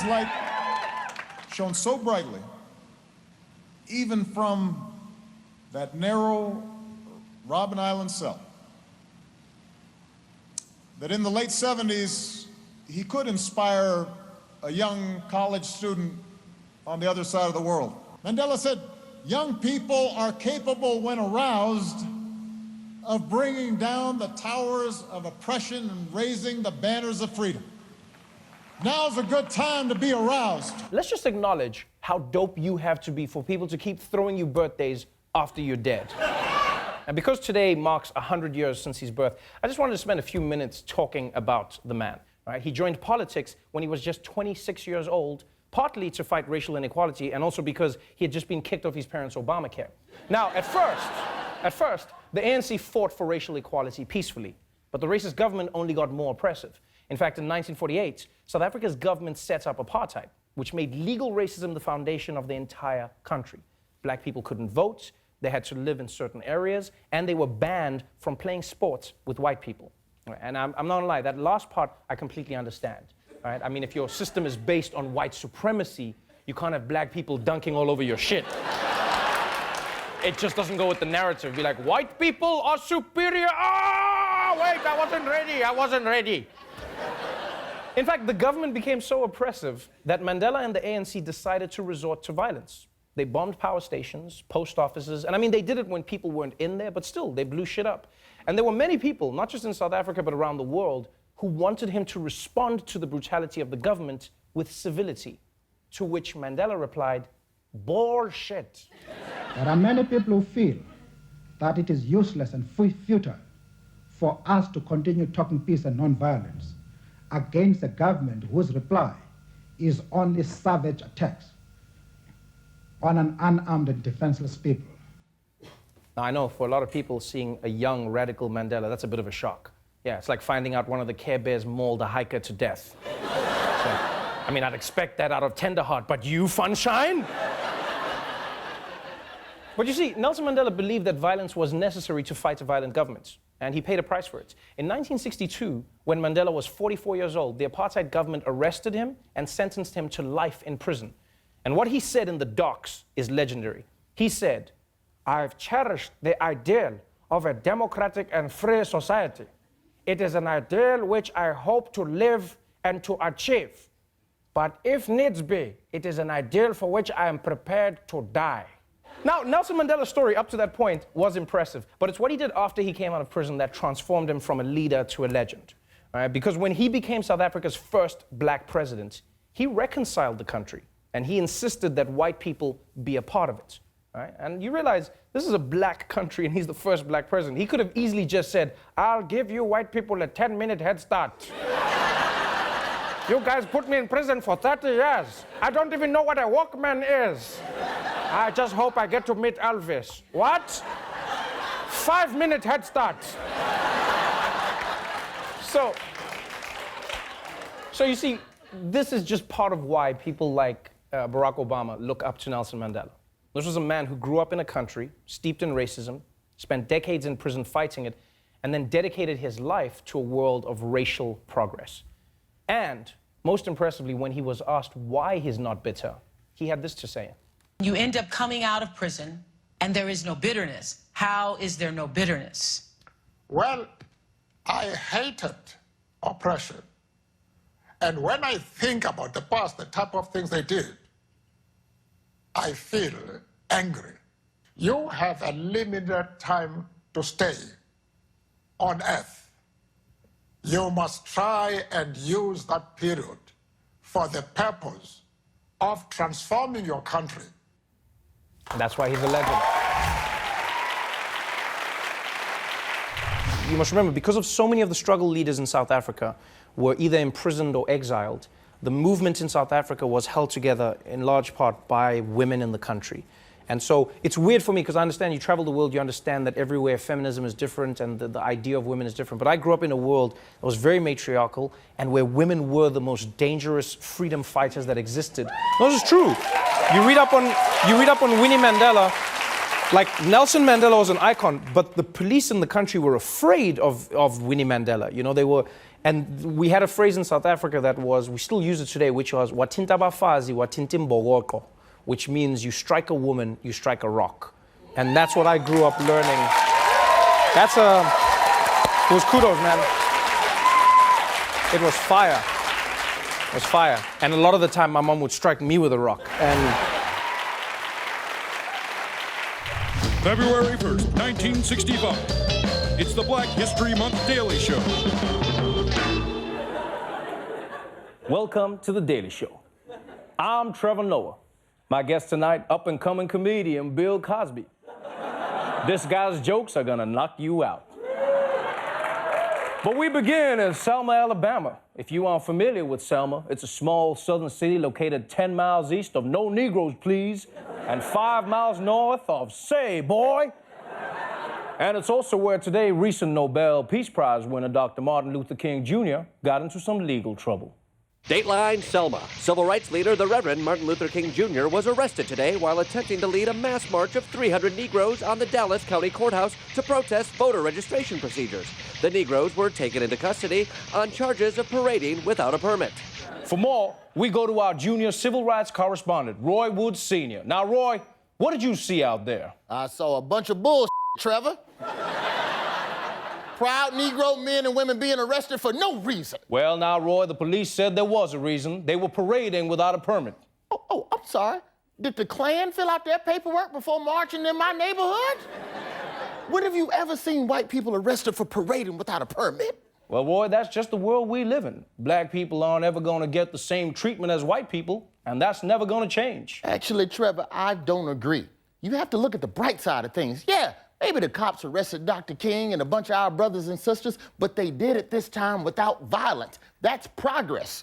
light shone so brightly, even from that narrow Robben Island cell, that in the late 70s, he could inspire a young college student on the other side of the world. Mandela said, "Young people are capable, when aroused, of bringing down the towers of oppression and raising the banners of freedom. Now's a good time to be aroused." Let's just acknowledge how dope you have to be for people to keep throwing you birthdays after you're dead. And because today marks 100 years since his birth, I just wanted to spend a few minutes talking about the man. Right? He joined politics when he was just 26 years old, partly to fight racial inequality and also because he had just been kicked off his parents' Obamacare. Now, at first, the ANC fought for racial equality peacefully, but the racist government only got more oppressive. In fact, in 1948, South Africa's government set up apartheid, which made legal racism the foundation of the entire country. Black people couldn't vote, they had to live in certain areas, and they were banned from playing sports with white people. And I'm not gonna lie, that last part I completely understand. Right? I mean, if your system is based on white supremacy, you can't have black people dunking all over your shit. It just doesn't go with the narrative. Be like, white people are superior. Oh, wait, I wasn't ready. In fact, the government became so oppressive that Mandela and the ANC decided to resort to violence. They bombed power stations, post offices, and I mean, they did it when people weren't in there, but still, they blew shit up. And there were many people, not just in South Africa, but around the world, who wanted him to respond to the brutality of the government with civility, to which Mandela replied, "Bullshit." There are many people who feel that it is useless and futile for us to continue talking peace and non-violence against a government whose reply is only savage attacks on an unarmed and defenseless people. Now, I know for a lot of people, seeing a young, radical Mandela, that's a bit of a shock. Yeah, it's like finding out one of the Care Bears mauled a hiker to death. So, I mean, I'd expect that out of Tenderheart, but you, Funshine? But you see, Nelson Mandela believed that violence was necessary to fight a violent government, and he paid a price for it. In 1962, when Mandela was 44 years old, the apartheid government arrested him and sentenced him to life in prison. And what he said in the docks is legendary. He said, "I've cherished the ideal of a democratic and free society. It is an ideal which I hope to live and to achieve. But if needs be, it is an ideal for which I am prepared to die." Now, Nelson Mandela's story up to that point was impressive, but it's what he did after he came out of prison that transformed him from a leader to a legend. Right? Because when he became South Africa's first black president, he reconciled the country, and he insisted that white people be a part of it. Right? And you realize this is a black country and he's the first black president. He could have easily just said, "I'll give you white people a 10-minute head start. You guys put me in prison for 30 years. I don't even know what a Walkman is. I just hope I get to meet Elvis." What? 5-minute head start. So you see, this is just part of why people like Barack Obama look up to Nelson Mandela. This was a man who grew up in a country steeped in racism, spent decades in prison fighting it, and then dedicated his life to a world of racial progress. And most impressively, when he was asked why he's not bitter, he had this to say. You end up coming out of prison and there is no bitterness. How is there no bitterness? Well, I hated oppression. And when I think about the past, the type of things they did, I feel angry. You have a limited time to stay on earth. You must try and use that period for the purpose of transforming your country. That's why he's a legend. You must remember, because of so many of the struggle leaders in South Africa were either imprisoned or exiled, the movement in South Africa was held together in large part by women in the country. And so it's weird for me because I understand you travel the world, you understand that everywhere feminism is different and the idea of women is different. But I grew up in a world that was very matriarchal and where women were the most dangerous freedom fighters that existed. No, this is true. You read up on Winnie Mandela. Like, Nelson Mandela was an icon, but the police in the country were afraid of Winnie Mandela. You know, they were, And we had a phrase in South Africa that was, we still use it today, which was, "Watinta bafazi, watinta mbokoko," which means you strike a woman, you strike a rock. And that's what I grew up learning. It was kudos, man. It was fire. It was fire. And a lot of the time, my mom would strike me with a rock. And February 1st, 1965. It's the Black History Month Daily Show. welcome to The Daily Show. I'm Trevor Noah. My guest tonight, up-and-coming comedian Bill Cosby. This guy's jokes are gonna knock you out. But we begin in Selma, Alabama. If you aren't familiar with Selma, it's a small southern city located 10 miles east of No Negroes, Please, and 5 miles north of Say, Boy. And it's also where today recent Nobel Peace Prize winner Dr. Martin Luther King Jr. got into some legal trouble. Dateline Selma. Civil rights leader, the Reverend Martin Luther King Jr. was arrested today while attempting to lead a mass march of 300 Negroes on the Dallas County Courthouse to protest voter registration procedures. The Negroes were taken into custody on charges of parading without a permit. For more, we go to our junior civil rights correspondent, Roy Woods Sr. Now, Roy, what did you see out there? I saw a bunch of bullshit, Trevor. Proud Negro men and women being arrested for no reason. Well, now, Roy, the police said there was a reason. They were parading without a permit. Oh, I'm sorry. Did the Klan fill out their paperwork before marching in my neighborhood? When have you ever seen white people arrested for parading without a permit? Well, Roy, that's just the world we live in. Black people aren't ever going to get the same treatment as white people, and that's never going to change. Actually, Trevor, I don't agree. You have to look at the bright side of things. Yeah, maybe the cops arrested Dr. King and a bunch of our brothers and sisters, but they did it this time without violence. That's progress.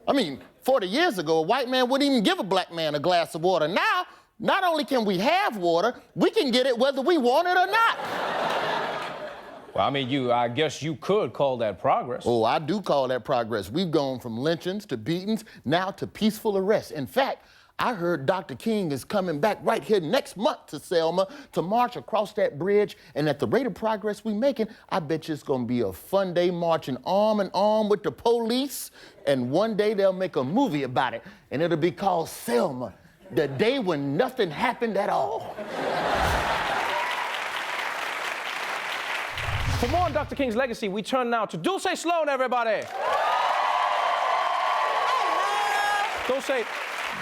I mean, 40 years ago, a white man wouldn't even give a black man a glass of water. Now, not only can we have water, we can get it whether we want it or not. Well, I mean, I guess you could call that progress. Oh, I do call that progress. We've gone from lynchings to beatings, now to peaceful arrests. In fact, I heard Dr. King is coming back right here next month to Selma to march across that bridge, and at the rate of progress we're making, I bet you it's gonna be a fun day marching arm in arm with the police, and one day they'll make a movie about it, and it'll be called Selma, the day when nothing happened at all. For more on Dr. King's legacy, we turn now to Dulce Sloan, everybody. Dulce,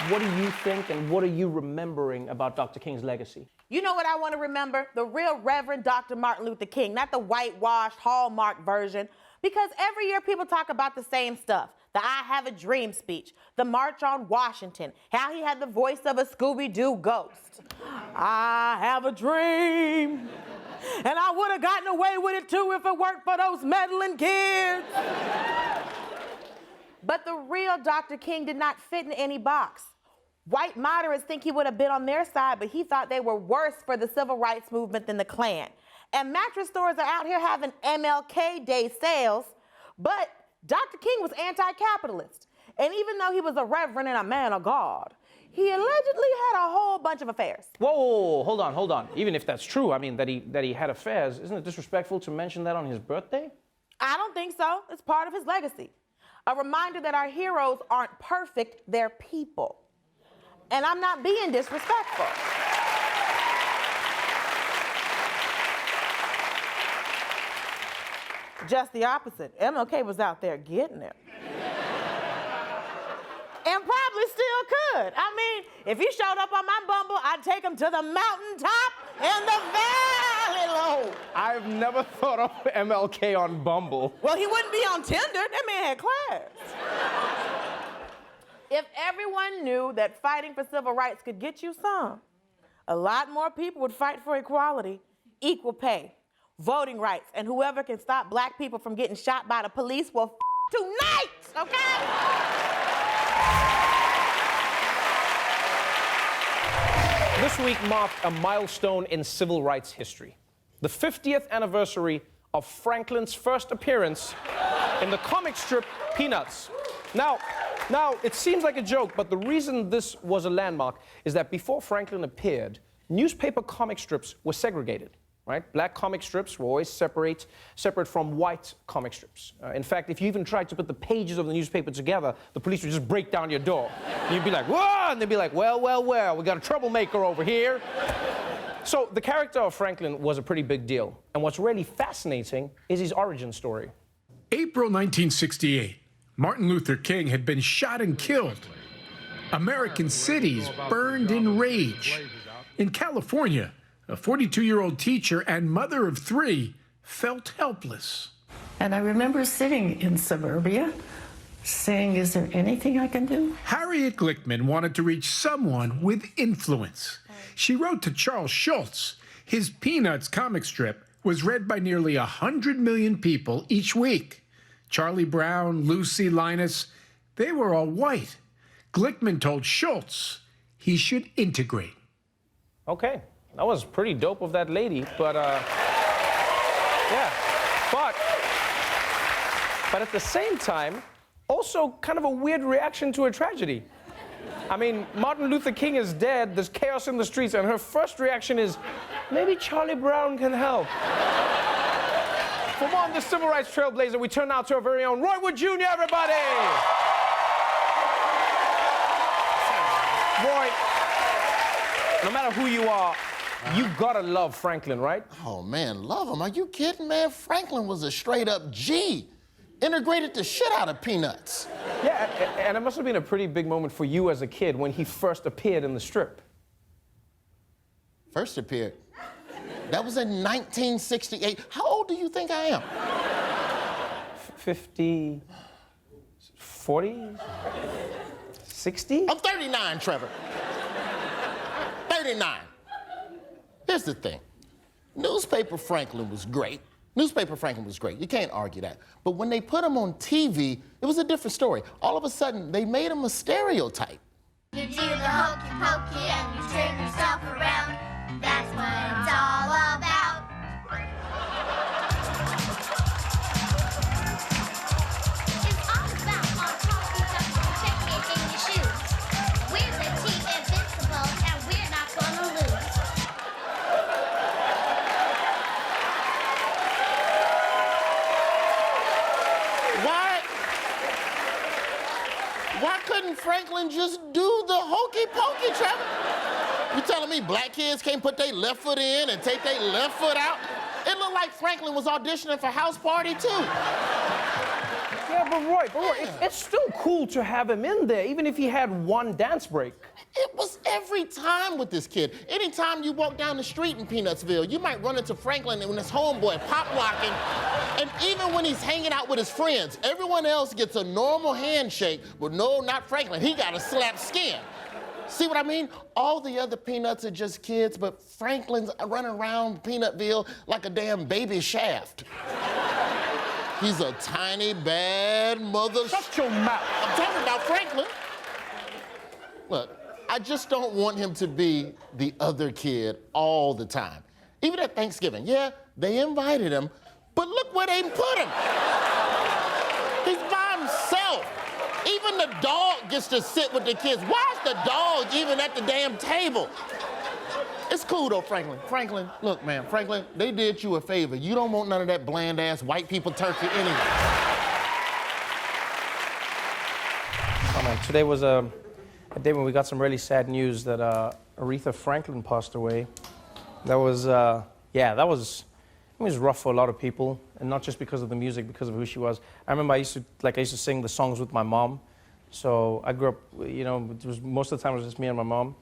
what do you think and what are you remembering about Dr. King's legacy? You know what I want to remember? The real Reverend Dr. Martin Luther King, not the whitewashed, hallmark version. Because every year people talk about the same stuff. The I Have a Dream speech, the March on Washington, how he had the voice of a Scooby-Doo ghost. I have a dream, and I would have gotten away with it too if it weren't for those meddling kids. But the real Dr. King did not fit in any box. White moderates think he would have been on their side, but he thought they were worse for the civil rights movement than the Klan. And mattress stores are out here having MLK Day sales, but Dr. King was anti-capitalist. And even though he was a reverend and a man of God, he allegedly had a whole bunch of affairs. Whoa, hold on. Even if that's true, I mean, that he had affairs, isn't it disrespectful to mention that on his birthday? I don't think so. It's part of his legacy. A reminder that our heroes aren't perfect, they're people. And I'm not being disrespectful. Just the opposite. MLK was out there getting it. And probably still could. I mean, if he showed up on my Bumble, I'd take him to the mountaintop and the valley low. I've never thought of MLK on Bumble. Well, he wouldn't be on Tinder. That man had class. If everyone knew that fighting for civil rights could get you some, a lot more people would fight for equality, equal pay, voting rights, and whoever can stop black people from getting shot by the police will tonight, okay? This week marked a milestone in civil rights history. The 50th anniversary of Franklin's first appearance in the comic strip Peanuts. Now, it seems like a joke, but the reason this was a landmark is that before Franklin appeared, newspaper comic strips were segregated. right? Black comic strips were always separate from white comic strips. In fact, if you even tried to put the pages of the newspaper together, the police would just break down your door. And you'd be like, whoa! And they'd be like, well, well, well, we got a troublemaker over here. So the character of Franklin was a pretty big deal. And what's really fascinating is his origin story. April 1968, Martin Luther King had been shot and killed. American cities burned in rage. In California, a 42-year-old teacher and mother of 3 felt helpless. And I remember sitting in suburbia saying, is there anything I can do? Harriet Glickman wanted to reach someone with influence. She wrote to Charles Schulz. His Peanuts comic strip was read by nearly 100 million people each week. Charlie Brown, Lucy, Linus, they were all white. Glickman told Schulz he should integrate. Okay, that was pretty dope of that lady, but yeah. But at the same time, also kind of a weird reaction to a tragedy. I mean, Martin Luther King is dead, there's chaos in the streets, and her first reaction is, maybe Charlie Brown can help. For more on this civil rights trailblazer, we turn now to our very own Roy Wood Jr., everybody! Roy, no matter who you are, you gotta love Franklin, right? Oh, man, love him. Are you kidding, man? Franklin was a straight-up G. Integrated the shit out of Peanuts. Yeah, and it must have been a pretty big moment for you as a kid when he first appeared in the strip. First appeared? That was in 1968. How old do you think I am? 50, 40, 60? I'm 39, Trevor. 39. Here's the thing. Newspaper Franklin was great. Newspaper Franklin was great. You can't argue that. But when they put him on TV, it was a different story. All of a sudden, they made him a stereotype. You do the hokey pokey and you turn yourself around. That's what it's all about. It's all about our talking stuff protecting in your shoes. We're the team invincible and we're not gonna lose. Why couldn't Franklin just do the hokey pokey, Trevor? You telling me black kids can't put their left foot in and take their left foot out? It looked like Franklin was auditioning for House Party, too. Yeah, but Roy, it's still cool to have him in there, even if he had one dance break. It was every time with this kid. Anytime you walk down the street in Peanutsville, you might run into Franklin and his homeboy pop-locking. And even when he's hanging out with his friends, everyone else gets a normal handshake, but no, not Franklin. He got a slapped skin. See what I mean? All the other Peanuts are just kids, but Franklin's running around Peanutville like a damn baby Shaft. He's a tiny, bad mother... Shut your mouth. I'm talking about Franklin. Look, I just don't want him to be the other kid all the time. Even at Thanksgiving, yeah, they invited him, but look where they put him. He's by himself. Even the dog gets to sit with the kids. Why is the dog even at the damn table? It's cool though, Franklin. Franklin, look, man, Franklin, they did you a favor. You don't want none of that bland-ass white people turkey anyway. Oh man, today was a day when we got some really sad news that Aretha Franklin passed away. That was, it was rough for a lot of people, and not just because of the music, because of who she was. I remember I used to sing the songs with my mom. So I grew up, most of the time it was just me and my mom.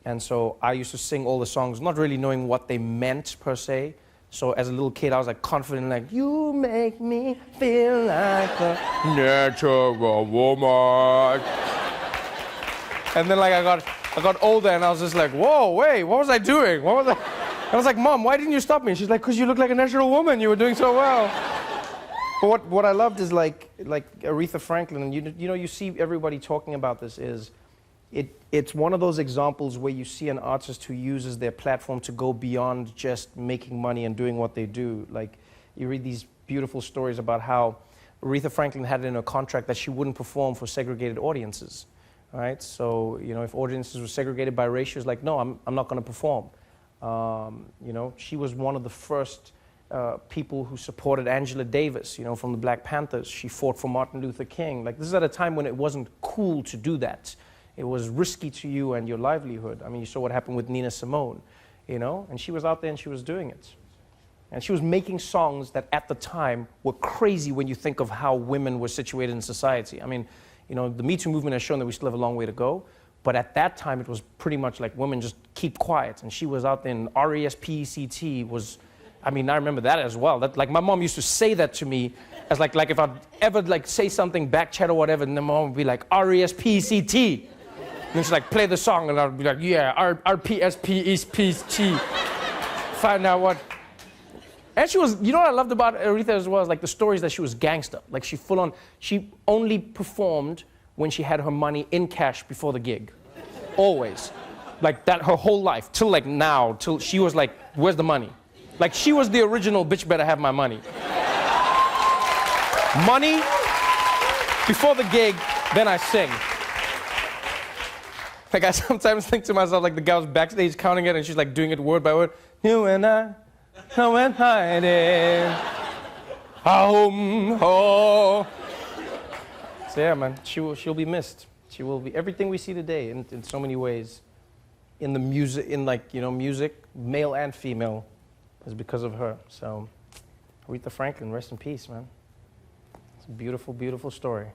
And so I used to sing all the songs, not really knowing what they meant per se. So as a little kid, I was like confident, like, you make me feel like a natural woman. And then like I got older and I was just like, whoa, wait, what was I doing? I was like, Mom, why didn't you stop me? She's like, because you look like a natural woman. You were doing so well. But what I loved is like Aretha Franklin, and you see everybody talking about this, is it's one of those examples where you see an artist who uses their platform to go beyond just making money and doing what they do. Like, you read these beautiful stories about how Aretha Franklin had it in her contract that she wouldn't perform for segregated audiences, right? So, if audiences were segregated by race, she was like, no, I'm not going to perform. You know, she was one of the first people who supported Angela Davis, you know, from the Black Panthers. She fought for Martin Luther King. Like, this is at a time when it wasn't cool to do that. It was risky to you and your livelihood. I mean, you saw what happened with Nina Simone, you know, and she was out there and she was doing it. And she was making songs that at the time were crazy when you think of how women were situated in society. I mean, you know, the Me Too movement has shown that we still have a long way to go. But at that time, it was pretty much like women just keep quiet. And she was out there, and R-E-S-P-E-C-T was, I mean, I remember that as well. That, like, my mom used to say that to me as like if I'd ever like say something back chat or whatever, and then my mom would be like, R-E-S-P-E-C-T. And then she'd like play the song, and I'd be like, yeah, R-P-S-P-E-C-T. Find out what. And she was, you know what I loved about Aretha as well, is like the stories that she was gangster. Like she full on, she only performed when she had her money in cash before the gig. Always. Like that her whole life, till like now, till she was like, where's the money? Like she was the original bitch better have my money. Money before the gig, then I sing. Like I sometimes think to myself, like the guy was backstage counting it and she's like doing it word by word. You and I went hiding. Oh. So yeah, man, she'll be missed. She will be everything we see today in so many ways. In the music, in like, you know, music, male and female, is because of her. So, Aretha Franklin, rest in peace, man. It's a beautiful, beautiful story.